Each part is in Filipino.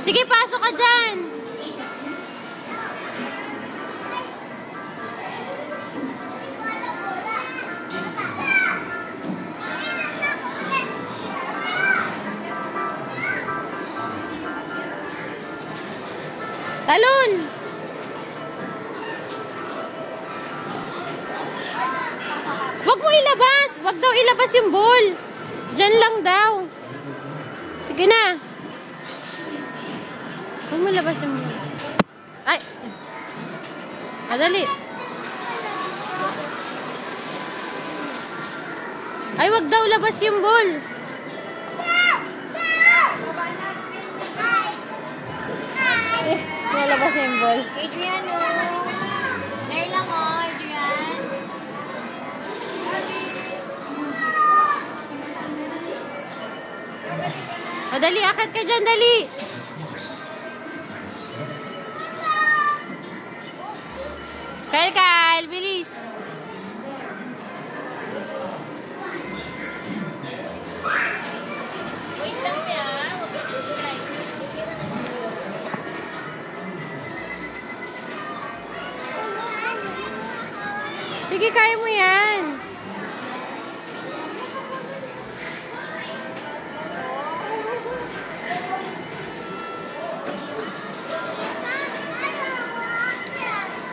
Sige, pasok ka dyan. Talon! Wag mo ilabas! Wag daw ilabas yung ball. Diyan lang daw. Sige na. Huwag mo labas yung ball. Ay! Madali. Ay, wag daw labas yung ball. Nalabas yung ball. Adrian, no. Ngayon lang, oh, Adrian. O, dali. Akit ka dyan, dali. Kyle, bilis. Wait lang, ya. Huwag ka distract. Sige, kaya mo yan.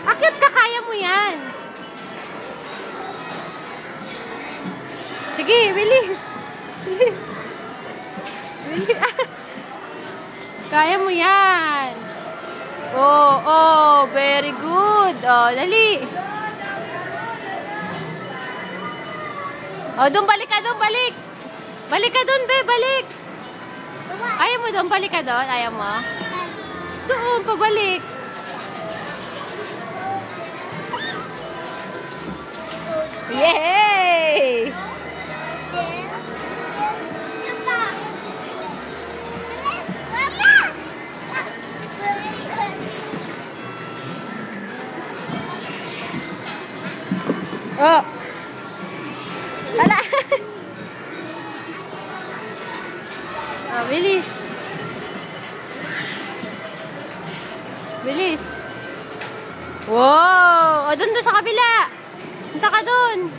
Akit ka, kaya mo yan. Sige, bilis. Bilis. Bilis. Kaya mo yan. Oh, very good. Oh, dali. Oh, doon balik ka, doon balik. Balik ka doon, be, balik. Ayaw mo doon, balik ka doon. Ayaw mo? Doon, pabalik. Yay! Oh. Wala. Oh, bilis. Bilis. Wow! O, doon sa kabila. Punta ka doon.